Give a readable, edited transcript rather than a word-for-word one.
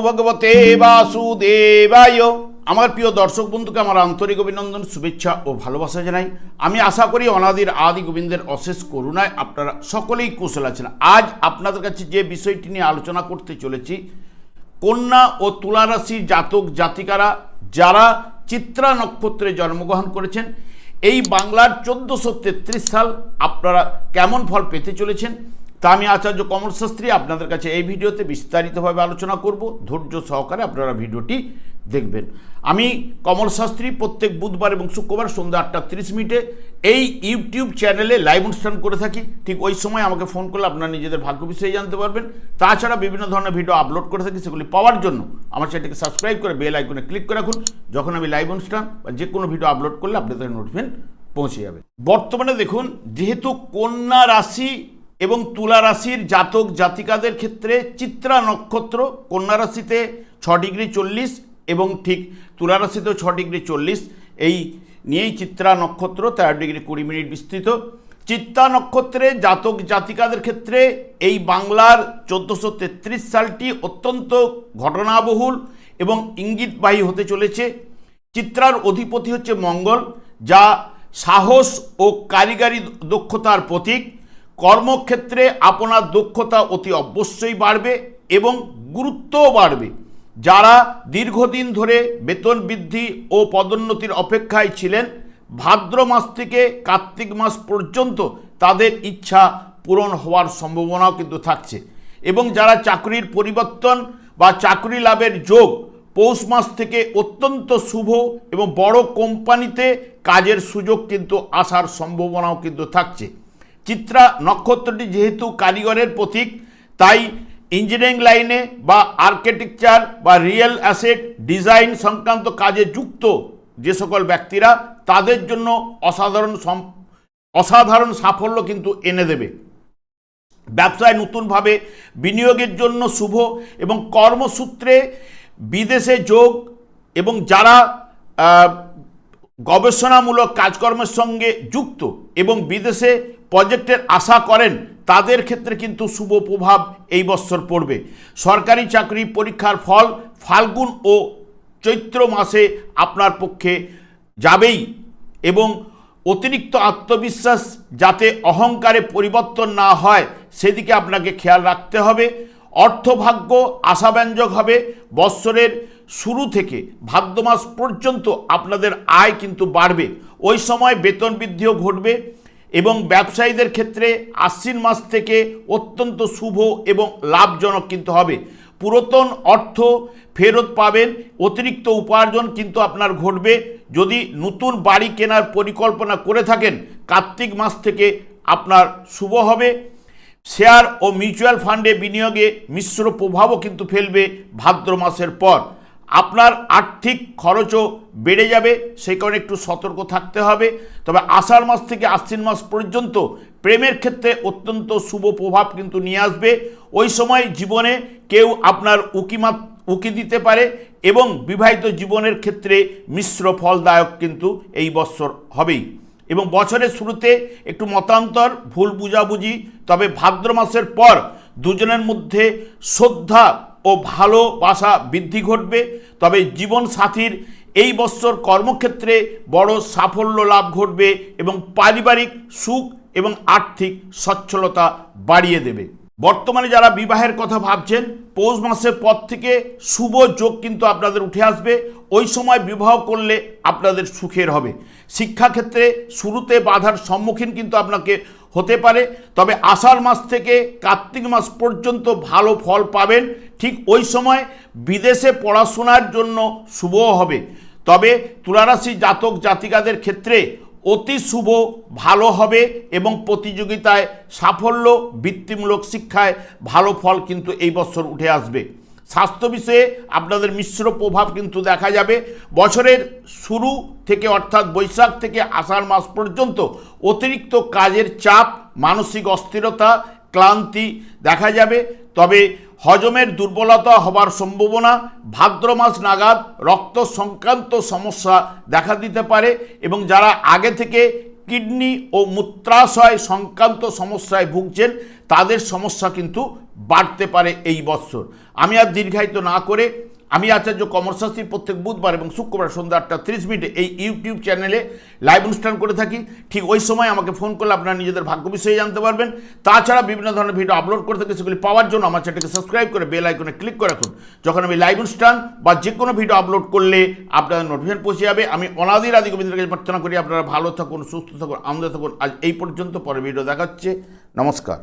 ভগবতে বাসুদেবায়। আমার প্রিয় দর্শক বন্ধুকে আমার আন্তরিক অভিনন্দন, শুভেচ্ছা ও ভালোবাসা জানাই। আমি আশা করি অনাদির আদি গোবিন্দের অশেষ করুণায় আপনারা সকলেই কুশল আছেন। আজ আপনাদের কাছে যে বিষয়টি নিয়ে আলোচনা করতে চলেছি, কন্যা ও তুলা রাশির জাতক জাতিকারা যারা চিত্রা নক্ষত্রে জন্মগ্রহণ করেছেন, এই বাংলার 1433 সাল আপনারা কেমন ফল পেতে চলেছেন তা আমি আচার্য কমল শাস্ত্রী আপনাদের কাছে এই ভিডিওতে বিস্তারিতভাবে আলোচনা করব। ধৈর্য সহকারে আপনারা ভিডিওটি দেখবেন। আমি কমল শাস্ত্রী প্রত্যেক বুধবার এবং শুক্রবার সন্ধ্যা 8:30 এই ইউটিউব চ্যানেলে লাইভ অনুষ্ঠান করে থাকি। ঠিক ওই সময় আমাকে ফোন করলে আপনারা নিজেদের ভাগ্য বিষয়ে জানতে পারবেন। তাছাড়া বিভিন্ন ধরনের ভিডিও আপলোড করে থাকি, সেগুলি পাওয়ার জন্য আমার চ্যানেলটিকে সাবস্ক্রাইব করে বেল আইকনে ক্লিক করে রাখুন। যখন আমি লাইভ অনুষ্ঠান বা যে কোনো ভিডিও আপলোড করলে আপনাদের নোটিফিকেশন পৌঁছে যাবে। বর্তমানে দেখুন, যেহেতু কন্যা রাশি এবং তুলা রাশির জাতক জাতিকাদের ক্ষেত্রে চিত্রা নক্ষত্র, কন্যা রাশিতে 6°40 এবং ঠিক তুলা রাশিতেও 6°40, এই নিয়েই চিত্রা নক্ষত্র 13°20 বিস্তৃত। চিত্রা নক্ষত্রে জাতক জাতিকাদের ক্ষেত্রে এই বাংলার 1433 সালটি অত্যন্ত ঘটনাবহুল এবং ইঙ্গিতবাহী হতে চলেছে। চিত্রার অধিপতি হচ্ছে মঙ্গল, যা সাহস ও কারিগরি দক্ষতার প্রতীক। কর্মক্ষেত্রে আপনার দক্ষতা অতি অবশ্যই বাড়বে এবং গুরুত্বও বাড়বে। যারা দীর্ঘদিন ধরে বেতন বৃদ্ধি ও পদোন্নতির অপেক্ষায় ছিলেন, ভাদ্র মাস থেকে কার্তিক মাস পর্যন্ত তাদের ইচ্ছা পূরণ হওয়ার সম্ভাবনাও কিন্তু থাকছে। এবং যারা চাকরির পরিবর্তন বা চাকরি লাভের যোগ, পৌষ মাস থেকে অত্যন্ত শুভ এবং বড় কোম্পানিতে কাজের সুযোগ কিন্তু আসার সম্ভাবনাও কিন্তু থাকছে। চিত্রা নক্ষত্রটি যেহেতু কারিগরের প্রতীক, তাই ইঞ্জিনিয়ারিং লাইনে বা আর্কিটেকচার বা রিয়েল অ্যাসেট ডিজাইন সংক্রান্ত কাজে যুক্ত যে সকল ব্যক্তিরা, তাদের জন্য অসাধারণ সাফল্য কিন্তু এনে দেবে। ব্যবসায় নতুনভাবে বিনিয়োগের জন্য শুভ এবং কর্মসূত্রে বিদেশে যোগ, এবং যারা গবেষণামূলক কাজকর্মের সঙ্গে যুক্ত এবং বিদেশে প্রজেক্টের আশা করেন, তাদের ক্ষেত্রে কিন্তু শুভ প্রভাব এই বছর পড়বে। সরকারি চাকরি পরীক্ষার ফল ফাল্গুন ও চৈত্র মাসে আপনার পক্ষে যাবেই, এবং অতিরিক্ত আত্মবিশ্বাস যাতে অহংকারে পরিবর্তন না হয় সেদিকে আপনাকে খেয়াল রাখতে হবে। অর্থভাগ্য আশাব্যঞ্জক হবে। বৎসরের শুরু থেকে ভাদ্র মাস পর্যন্ত আপনাদের আয় কিন্তু বাড়বে। ওই সময় বেতন বৃদ্ধিও ঘটবে এবং ব্যবসায়ীদের ক্ষেত্রে আশ্বিন মাস থেকে অত্যন্ত শুভ এবং লাভজনক কিন্তু হবে। পুরাতন অর্থ ফেরত পাবেন, অতিরিক্ত উপার্জন কিন্তু আপনার ঘটবে। যদি নতুন বাড়ি কেনার পরিকল্পনা করে থাকেন, কার্তিক মাস থেকে আপনার শুভ হবে। শেয়ার ও মিউচুয়াল ফান্ডে বিনিয়োগে মিশ্র প্রভাবও কিন্তু ফেলবে ভাদ্র মাসের পর। আপনার আর্থিক খরচও বেড়ে যাবে, সেই কারণে একটু সতর্ক থাকতে হবে। তবে আষাঢ় মাস থেকে আশ্বিন মাস পর্যন্ত প্রেমের ক্ষেত্রে অত্যন্ত শুভ প্রভাব কিন্তু নিয়ে আসবে। ওই সময় জীবনে কেউ আপনার উকি দিতে পারে এবং বিবাহিত জীবনের ক্ষেত্রে মিশ্র ফলদায়ক কিন্তু এই বছর হবেই। এবং বছরের শুরুতে একটু মতান্তর, ভুল বুঝাবুঝি, তবে ভাদ্র মাসের পর দুজনের মধ্যে শ্রদ্ধা ও ভালোবাসা বৃদ্ধি ঘটবে। তবে জীবন সাথীর এই বছর কর্মক্ষেত্রে বড় সাফল্য লাভ ঘটবে এবং পারিবারিক সুখ এবং আর্থিক সচ্ছলতা বাড়িয়ে দেবে। বর্তমানে যারা বিবাহের কথা ভাবছেন, পৌষ মাসের পর থেকে শুভ যোগ কিন্তু আপনাদের উঠে আসবে। ওই সময় বিবাহ করলে আপনাদের সুখের হবে। শিক্ষাক্ষেত্রে শুরুতে বাধার সম্মুখীন কিন্তু আপনাকে হতে পারে, তবে আষাঢ় মাস থেকে কার্তিক মাস পর্যন্ত ভালো ফল পাবেন। ঠিক ওই সময় বিদেশে পড়াশোনার জন্য শুভ হবে। তবে তুলারাশি জাতক জাতিকাদের ক্ষেত্রে অতি শুভ ভালো হবে এবং প্রতিযোগিতায় সাফল্য, বৃত্তিমূলক শিক্ষায় ভালো ফল কিন্তু এই বছর উঠে আসবে। স্বাস্থ্য বিষয়ে আপনাদের মিশ্র প্রভাব কিন্তু দেখা যাবে। বছরের শুরু থেকে অর্থাৎ বৈশাখ থেকে আষাঢ় মাস পর্যন্ত অতিরিক্ত কাজের চাপ, মানসিক অস্থিরতা, ক্লান্তি দেখা যাবে। তবে হজমের দুর্বলতা হবার সম্ভাবনা। ভাদ্র মাস নাগাদ রক্ত সংক্রান্ত সমস্যা দেখা দিতে পারে এবং যারা আগে থেকে কিডনি ও মূত্রাশয় সংক্রান্ত সমস্যায় ভুগছেন তাদের সমস্যা কিন্তু বাড়তে পারে এই বছর। আমি আর দীর্ঘায়িত না করে আমি আচার্য কমরশাস্ত্রী প্রত্যেক বুধবার এবং শুক্রবার সন্ধ্যা 8:30 এই ইউটিউব চ্যানেলে লাইভ অনুষ্ঠান করে থাকি। ঠিক ওই সময় আমাকে ফোন করলে আপনারা নিজেদের ভাগ্য বিষয়ে জানতে পারবেন। তাছাড়া বিভিন্ন ধরনের ভিডিও আপলোড করে থাকি, সেগুলি পাওয়ার জন্য আমার চ্যানেলকে সাবস্ক্রাইব করে বেল আইকনে ক্লিক করে রাখুন। যখন আমি লাইভ অনুষ্ঠান বা যে কোনো ভিডিও আপলোড করলে আপনাদের নোটিফিকেশন পৌঁছে যাবে। আমি অনাদির আদি গোবিন্দের কাছে প্রার্থনা করি আপনারা ভালো থাকুন, সুস্থ থাকুন, আনন্দে থাকুন। আজ এই পর্যন্ত, পরে ভিডিও দেখাচ্ছে। নমস্কার।